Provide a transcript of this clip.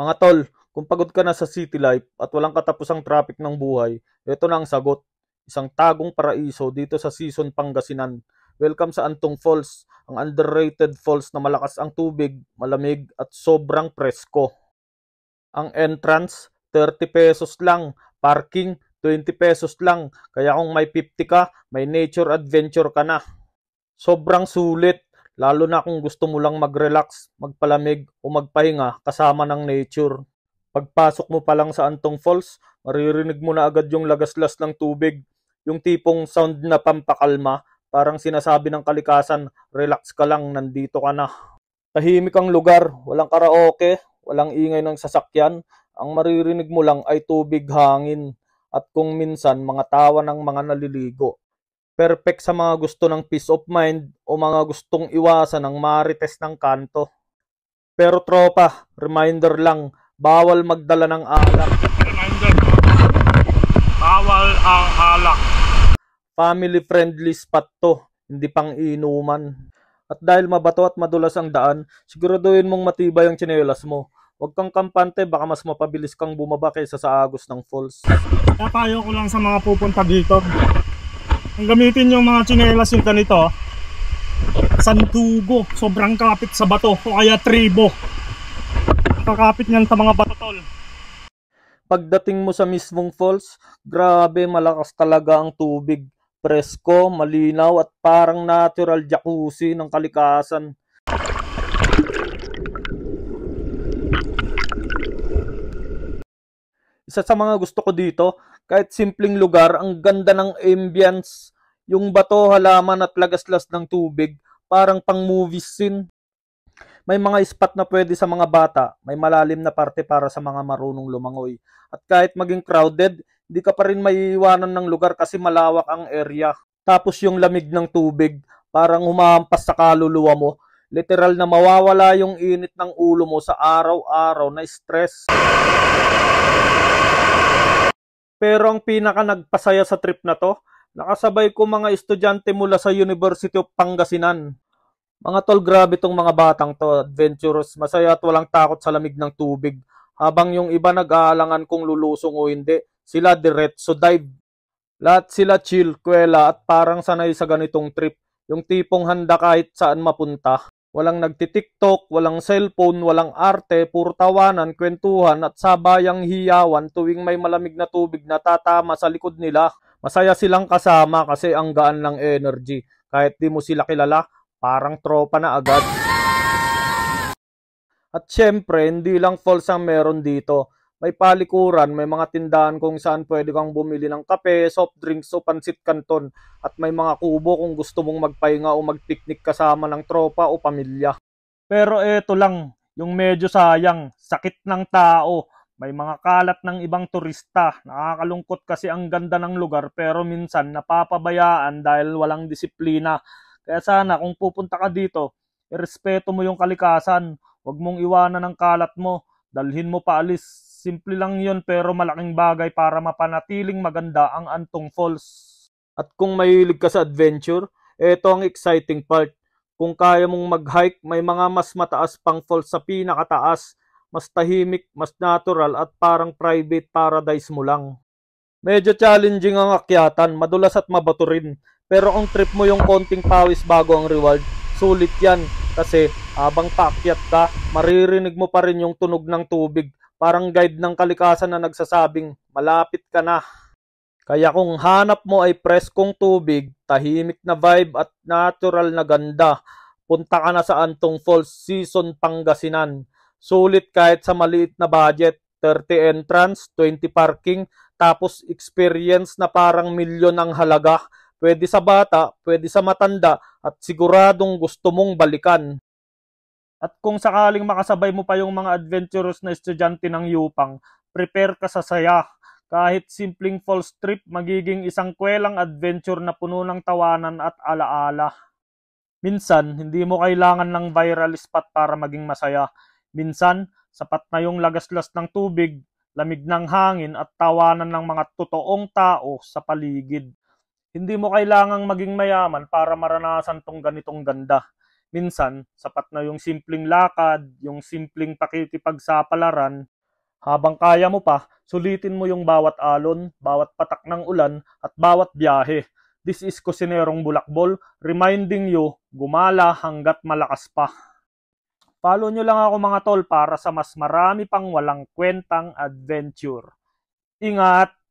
Mga tol, kung pagod ka na sa city life at walang katapusang traffic ng buhay, ito na ang sagot. Isang tagong paraiso dito sa Season Pangasinan. Welcome sa Antong Falls, ang underrated falls na malakas ang tubig, malamig at sobrang presko. Ang entrance, 30 pesos lang. Parking, 20 pesos lang. Kaya kung may 50 ka, may nature adventure ka na. Sobrang sulit, lalo na kung gusto mo lang mag-relax, magpalamig o magpahinga kasama ng nature. Pagpasok mo pa lang sa Antong Falls, maririnig mo na agad yung lagaslas ng tubig, yung tipong sound na pampakalma, parang sinasabi ng kalikasan, relax ka lang, nandito ka na. Tahimik ang lugar, walang karaoke, walang ingay ng sasakyan, ang maririnig mo lang ay tubig, hangin, at kung minsan mga tawa ng mga naliligo. Perfect sa mga gusto ng peace of mind o mga gustong iwasan ng marites ng kanto. Pero tropa, reminder lang, bawal magdala ng alak. Reminder, bawal ang alak. Family friendly spot to, hindi pang inuman. At dahil mabato at madulas ang daan, siguraduhin mong matibay ang tsinelas mo. Huwag kang kampante, baka mas mapabilis kang bumaba kaysa sa agos ng falls. Papayo ko lang sa mga pupunta dito. Ang gamitin yung mga tsinelas yung ganito, sandugo, sobrang kapit sa bato o kaya tribo. Kakapit niyan sa mga bato, tol. Pagdating mo sa mismong falls, grabe malakas talaga ang tubig. Presko, malinaw at parang natural jacuzzi ng kalikasan. Isa sa mga gusto ko dito, kahit simpleng lugar, ang ganda ng ambience. Yung bato, halaman at lagaslas ng tubig, parang pang movie scene. May mga spot na pwede sa mga bata, may malalim na parte para sa mga marunong lumangoy. At kahit maging crowded, di ka pa rin maiiwanan ng lugar kasi malawak ang area. Tapos yung lamig ng tubig, parang humahampas sa kaluluwa mo. Literal na mawawala yung init ng ulo mo sa araw-araw na stress. Pero ang pinaka nagpasaya sa trip na to, nakasabay ko mga estudyante mula sa University of Pangasinan. Mga tol, grabe tong mga batang to, adventurous, masaya at walang takot sa lamig ng tubig. Habang yung iba nag-aalangan kung lulusong o hindi, sila diretso dive. Lahat sila chill, kwela at parang sanay sa ganitong trip. Yung tipong handa kahit saan mapunta. Walang nagtitiktok, walang cellphone, walang arte, puro tawanan, kwentuhan at sabayang hiyawan tuwing may malamig na tubig na tatama sa likod nila. Masaya silang kasama kasi ang gaan ng energy. Kahit di mo sila kilala, parang tropa na agad. At syempre, hindi lang falls ang meron dito. May palikuran, may mga tindahan kung saan pwede kang bumili ng kape, soft drinks o pansit canton. At may mga kubo kung gusto mong magpahinga o magpiknik kasama ng tropa o pamilya. Pero eto lang, yung medyo sayang, sakit ng tao. May mga kalat ng ibang turista. Nakakalungkot kasi ang ganda ng lugar pero minsan napapabayaan dahil walang disiplina. Kaya sana kung pupunta ka dito, irespeto mo yung kalikasan. Huwag mong iwanan ang kalat mo. Dalhin mo paalis. Simple lang yun pero malaking bagay para mapanatiling maganda ang Antong Falls. At kung mahilig ka sa adventure, ito ang exciting part. Kung kaya mong mag-hike, may mga mas mataas pang falls sa pinakataas. Mas tahimik, mas natural at parang private paradise mo lang. Medyo challenging ang akyatan, madulas at mabato rin. Pero kung trip mo yung konting pawis bago ang reward, sulit yan. Kasi habang paakyat ka, maririnig mo pa rin yung tunog ng tubig. Parang guide ng kalikasan na nagsasabing, malapit ka na. Kaya kung hanap mo ay preskong tubig, tahimik na vibe at natural na ganda, punta ka na sa Antong Falls Season Pangasinan. Sulit kahit sa maliit na budget, 30 entrance, 20 parking, tapos experience na parang milyon ang halaga. Pwede sa bata, pwede sa matanda, at siguradong gusto mong balikan. At kung sakaling makasabay mo pa yung mga adventurous na estudyante ng Yupang, prepare ka sa saya. Kahit simpleng falls trip, magiging isang kwelang adventure na puno ng tawanan at alaala. Minsan, hindi mo kailangan ng viral spot para maging masaya. Minsan, sapat na yung lagaslas ng tubig, lamig ng hangin at tawanan ng mga totoong tao sa paligid. Hindi mo kailangang maging mayaman para maranasan tong ganitong ganda. Minsan, sapat na yung simpleng lakad, yung simpleng pakikipagsapalaran, Habang kaya mo pa, sulitin mo yung bawat alon, bawat patak ng ulan, at bawat biyahe. This is Kusinerong Bulakbol, reminding you, gumala hanggat malakas pa. Follow nyo lang ako mga tol para sa mas marami pang walang kwentang adventure. Ingat!